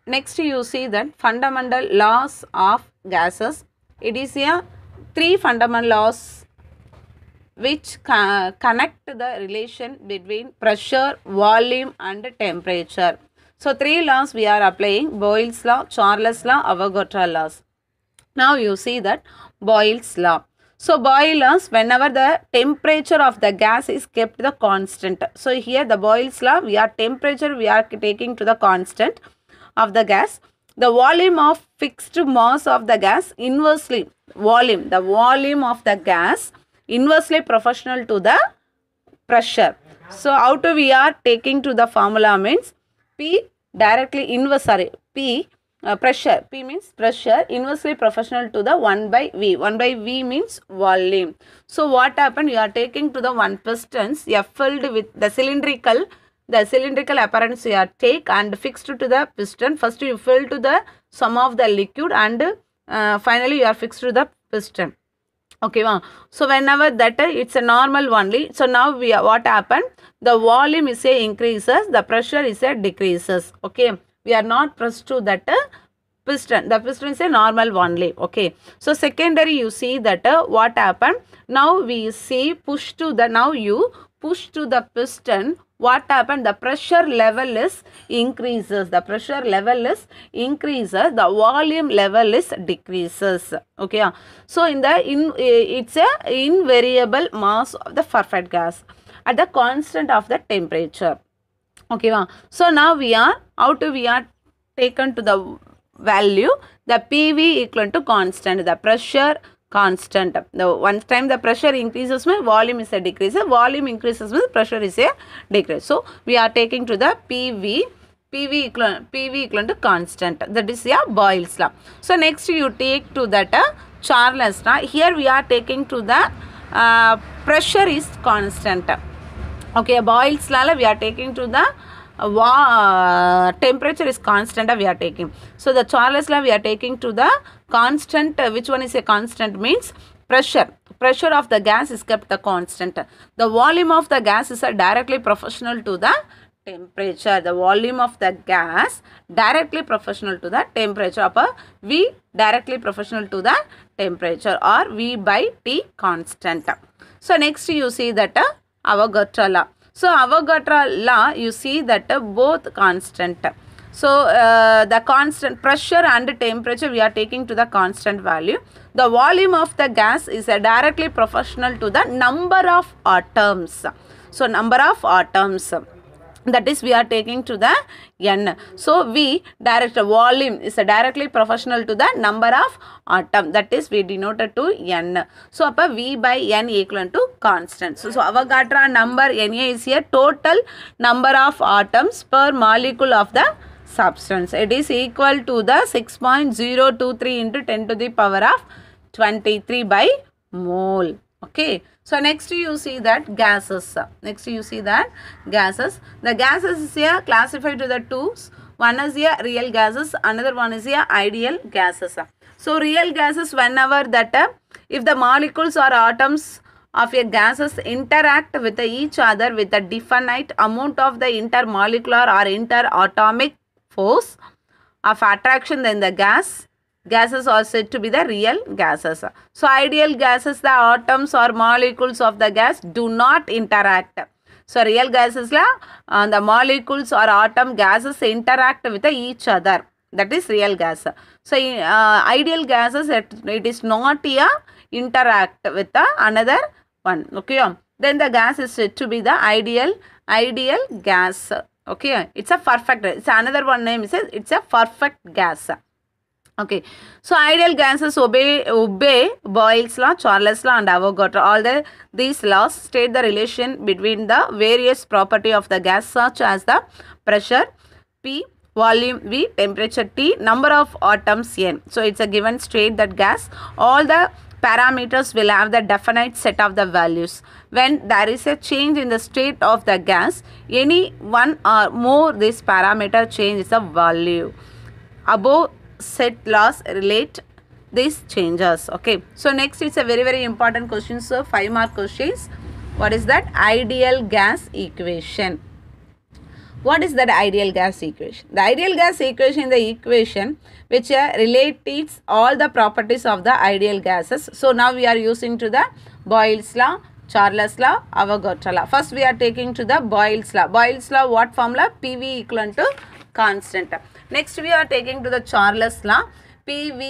next you see that fundamental laws of gases. It is a 3 fundamental laws which connect the relation between pressure, volume and temperature. So 3 laws we are applying: Boyle's law, Charles law, Avogadro laws. Now you see that Boyle's law. So Boyle's laws, whenever the temperature of the gas is kept the constant. So here the Boyle's law, we are temperature we are taking to the constant of the gas. The volume of fixed mass of the gas inversely, volume, the volume of the gas inversely proportional to the pressure. So how to we are taking to the formula means P directly inverse, P pressure, P means pressure inversely proportional to the 1 by V. 1 by V means volume. So what happened, you are taking to the one pistons, you are filled with the cylindrical appearance you are take and fixed to the piston. First you fill to the some of the liquid and finally you are fixed to the piston. Okay, so whenever that it's a normal only. So now we are, what happened, the volume is a increases, the pressure is a decreases. Okay, we are not pressed to that piston, the piston is a normal only. Okay, so secondary you see that what happened, now we see push to the, now you push to the piston, what happened, the pressure level is increases, the pressure level is increases, the volume level is decreases. Okay, so in the it's a invariable mass of the perfect gas at the constant of the temperature. Okay, so now we are, how to we are taken to the value, the PV equal to constant, the pressure constant. The one time the pressure increases means volume is a decrease, volume increases means pressure is a decrease. So we are taking to the PV equal to constant. That is a Boyle's law. So next you take to that Charles law. Here we are taking to the pressure is constant. Okay, Boyle's law we are taking to the temperature is constant we are taking. So the Charles law we are taking to the constant. Which one is a constant means pressure of the gas is kept the constant. The volume of the gas is directly proportional to the temperature. The volume of the gas directly proportional to the temperature of a V directly proportional to the temperature, or V by T constant. So next you see that Avogadro law. So Avogadro law you see that both constant. So the constant pressure and temperature we are taking to the constant value. The volume of the gas is directly proportional to the number of atoms. So number of atoms, that is we are taking to the N. So V direct volume is directly proportional to the number of atom, that is we denoted to N. So V by N equal to constant. So Avogadro number Na is a total number of atoms per molecule of the substance. It is equal to the 6.023 into 10 to the power of 23 by mole. Okay. So next you see that gases. Next you see that gases. The gases is here classified to the two. One is here real gases, another one is here ideal gases. So real gases, whenever that if the molecules or atoms of a gases interact with each other with a definite amount of the intermolecular or interatomic force of attraction, then the gases are said to be the real gases. So ideal gases, the atoms or molecules of the gas do not interact. So real gases the molecules or atom gases interact with each other. That is real gas. So ideal gases, it is not a interact with another one. Okay. Then the gas is said to be the ideal gas. Okay. It's a perfect. It's another one name is it's a perfect gas. Okay, so ideal gases obey Boyle's law, Charles law and Avogadro. All these laws state the relation between the various property of the gas, such as the pressure P, volume V, temperature T, number of atoms N. So it's a given state that gas, all the parameters will have the definite set of the values. When there is a change in the state of the gas, any one or more this parameter change is a value. Above set laws relate these changes. Okay, so next it's a very important question. So 5 mark questions. What is that? Ideal gas equation. What is that ideal gas equation? The ideal gas equation is the equation which relates all the properties of the ideal gases. So now we are using to the Boyle's law, Charles law, Avogadro law. First we are taking to the Boyle's law. Boyle's law, what formula? PV equivalent to constant. Next we are taking to the Charles law, V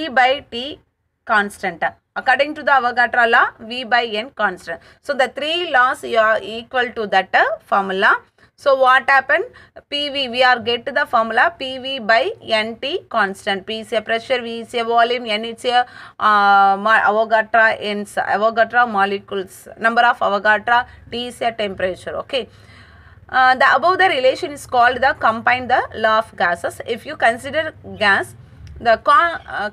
by T constant. According to the Avogadro law, V by N constant. So the three laws are equal to that formula. So what happened? PV, we are get to the formula PV by NT constant. P is a pressure, V is a volume, N is a Avogadro molecules, number of Avogadro, T is a temperature. Okay. The above the relation is called the combine the law of gases. If you consider gas, the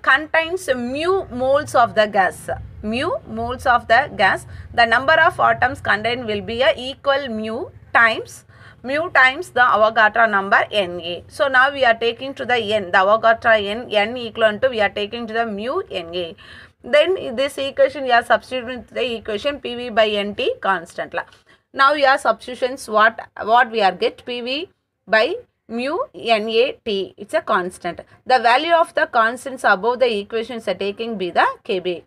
contains mu moles of the gas. Mu moles of the gas. The number of atoms contained will be a equal mu times the Avogadro number Na. So now we are taking to the N, the Avogadro N equivalent to we are taking to the mu Na. Then this equation we are substituting the equation PV by NT constant. Now we are substitutions what we are get PV by mu NAT, it's a constant. The value of the constants above the equations are taking be the Kb.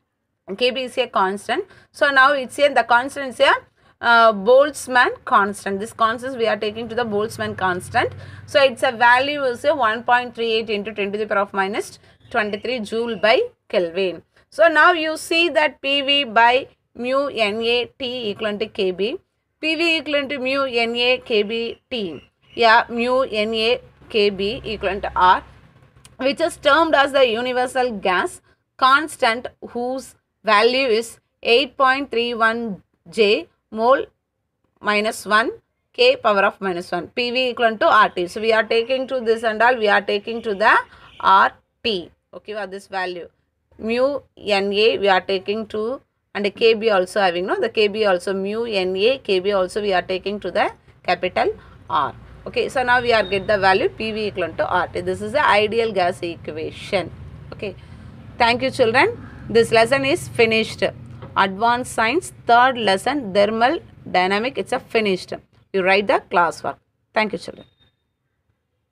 Kb is a constant. So now it's a the constant is a Boltzmann constant. This constant we are taking to the Boltzmann constant. So its a value is a 1.38 into 10 to the power of minus 23 joule by Kelvin. So now you see that PV by mu NAT equivalent to Kb. PV equivalent to mu Na Kb T. Yeah, mu Na Kb equivalent to R, which is termed as the universal gas constant whose value is 8.31 J mole minus 1 K power of minus 1. PV equivalent to RT. So we are taking to this and all, we are taking to the RT. Okay, for this value. Mu Na we are taking to, and Kb also having, no, the Kb also mu Na Kb also we are taking to the capital R. Okay, so now we are get the value PV equivalent to RT. This is the ideal gas equation. Okay, thank you children. This lesson is finished. Advanced Science, third lesson, thermal dynamic, it's a finished. You write the classwork. Thank you children.